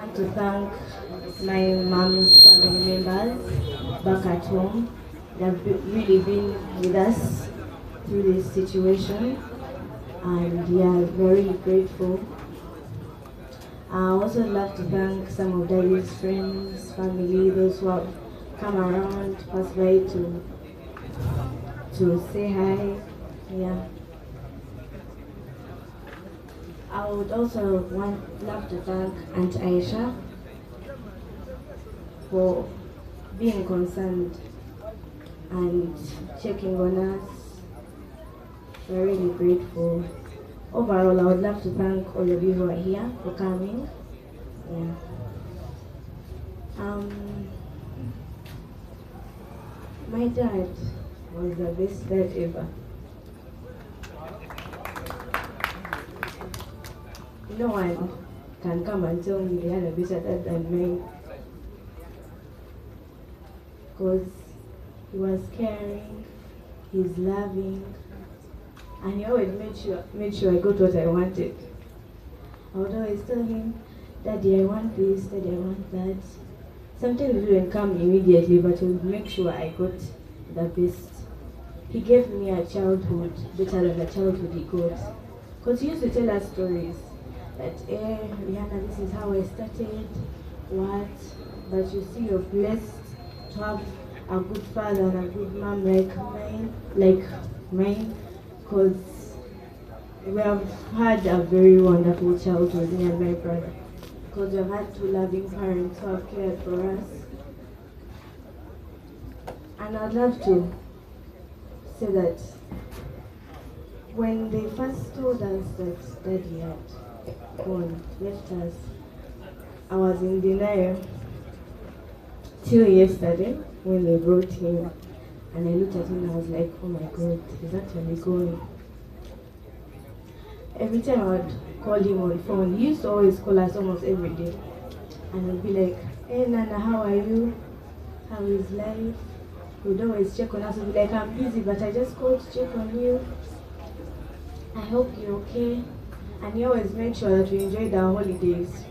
Want to thank my mom's family members back at home. They've really been with us through this situation, and we are very grateful. I also love to thank some of Daddy's friends, family, those who have come around, pass by to say hi. Yeah. I would also love to thank Aunt Aisha for being concerned and checking on us. We're really grateful. Overall, I would love to thank all of you who are here for coming. Yeah. My dad was the best dad ever. No one can come and tell me they had a better dad than me, because he was caring, he's loving, and he always made sure I got what I wanted. I would always tell him, Daddy, I want this, Daddy, I want that. Sometimes it wouldn't come immediately, but he would make sure I got the best. He gave me a childhood better than the childhood he got. Because he used to tell us stories that, Rihanna, this is how I started, what, but you see, you're blessed to have a good father and a good mom like mine, because we have had a very wonderful childhood, me and my brother, because we've had two loving parents who have cared for us. And I'd love to say that when they first told us that Daddy had gone, left us, I was in denial till yesterday when they brought him, and I looked at him and I was like, oh my God, he's actually going. Every time I would call him on phone, he used to always call us almost every day, and I'd be like, hey Nana, how are you? How is life? He would always check on us. He'd be like, I'm busy, but I just called to check on you. I hope you're okay. And he always made sure that we enjoyed our holidays.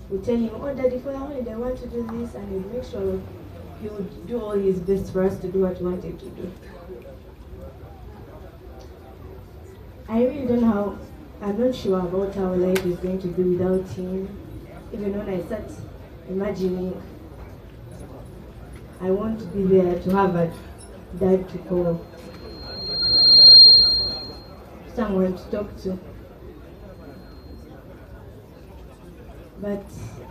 We tell him, oh Daddy, for your holiday I want to do this, and he'd make sure he would do all his best for us to do what we wanted to do. I really don't know how, I'm not sure about how life is going to be without him. Even when I start imagining, I want to be there to have a dad to call, someone to talk to. But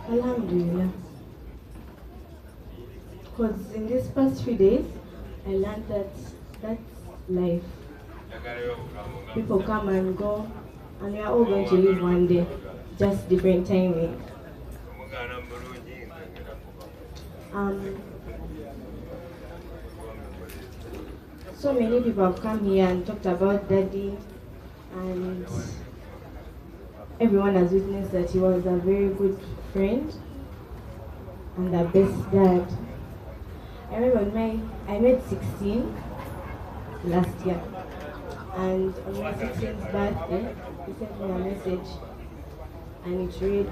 Alhamdulillah, because in these past few days, I learned that that's life. People come and go, and we are all going to live one day, just different timing. So many people have come here and talked about Daddy, and everyone has witnessed that he was a very good friend and the best dad. I remember when I made 16 last year, and on my 16th birthday, he sent me a message, and it read,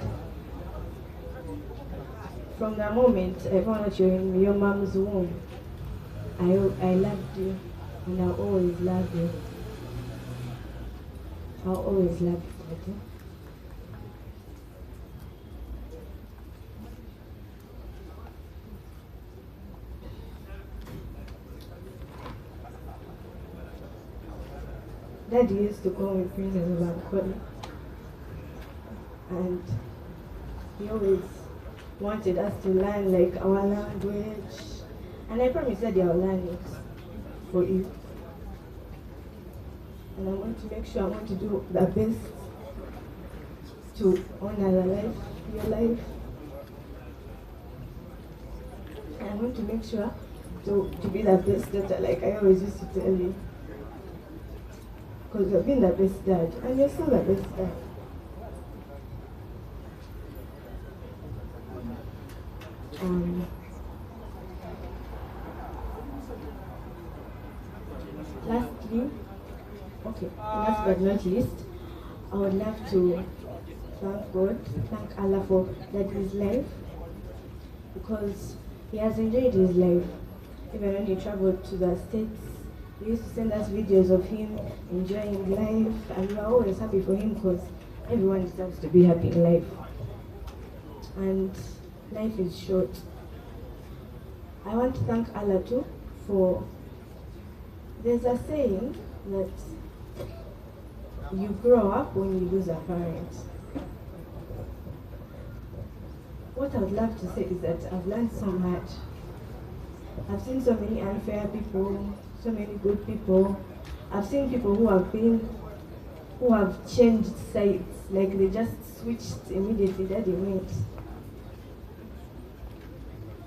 from the moment I found out you're in your mom's womb, I loved you, and I'll always love you. I'll always love you, Daddy. Daddy used to call me Princess of Ankole, and he always wanted us to learn like our language, and I promised Daddy I'll learn it for you, and I want to make sure I want to do the best to honor your life, and I want to make sure to be the best daughter, like I always used to tell you. Because you've been the best dad, and you're still the best dad. Lastly, last but not least, I would love to thank God, thank Allah for Daddy's life, because he has enjoyed his life. Even when he traveled to the States, he used to send us videos of him enjoying life, and we are always happy for him because everyone deserves to be happy in life. And life is short. I want to thank Allah too for, there's a saying that you grow up when you lose a parent. What I would love to say is that I've learned so much. I've seen so many unfair people, so many good people. I've seen people who have changed sides, like they just switched immediately, Daddy went.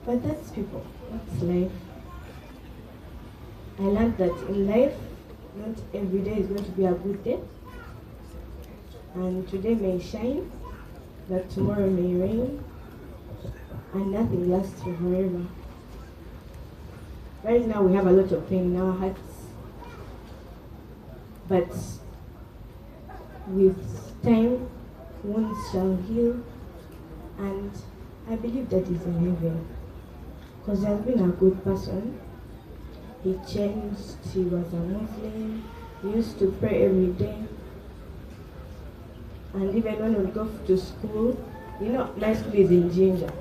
But that's people, that's life. I learned that in life, not every day is going to be a good day. And today may shine, but tomorrow may rain, and nothing lasts forever. Right now we have a lot of pain in our hearts, but with time, wounds shall heal, and I believe that is in heaven. Because he has been a good person. He changed, he was a Muslim, he used to pray every day. And even when we go to school, you know, my school is in Ginger.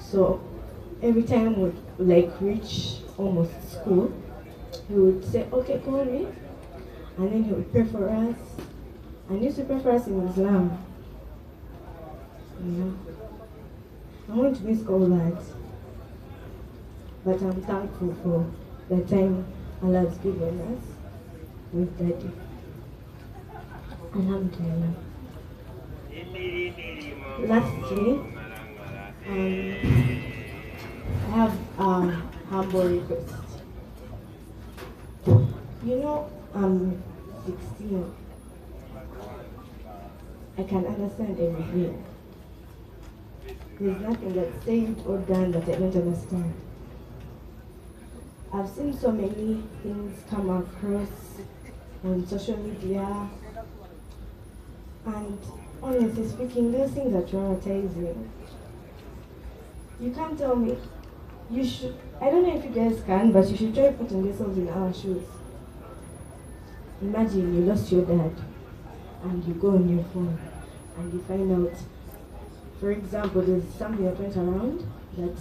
So every time we reach almost school, he would say, okay, call me. And then he would pray for us. And he used to pray for us in Islam. Yeah. I'm going to miss all that. But I'm thankful for the time Allah has given us with Daddy. Alhamdulillah. Lastly, I have a humble request. You know, I'm 16. I can understand everything. There's nothing that's said or done that I don't understand. I've seen so many things come across on social media, and honestly speaking, those things are traumatizing. You can't tell me, you should, I don't know if you guys can, but you should try putting yourselves in our shoes. Imagine you lost your dad, and you go on your phone, and you find out, for example, there's something that went around that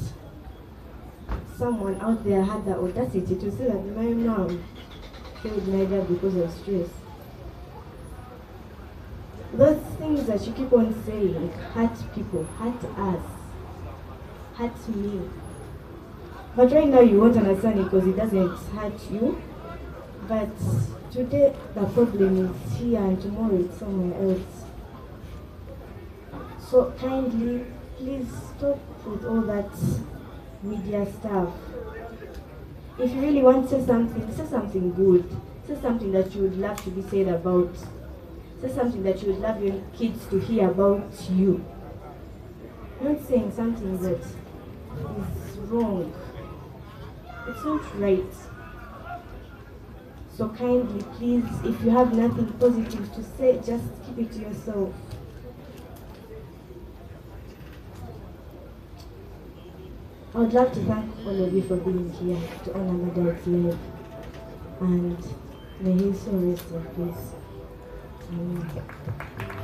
someone out there had the audacity to say that my mom killed my dad because of stress. Those things that you keep on saying hurt people, hurt us, hurt me. But right now you won't understand it because it doesn't hurt you. But today the problem is here and tomorrow it's somewhere else. So kindly, please stop with all that media stuff. If you really want to say something good. Say something that you would love to be said about. Say something that you would love your kids to hear about you. Not saying something that is wrong. It's not right. So kindly, please, if you have nothing positive to say, just keep it to yourself. I would love to thank all of you for being here to honor my dad's life, and may he so rest in peace. Amen.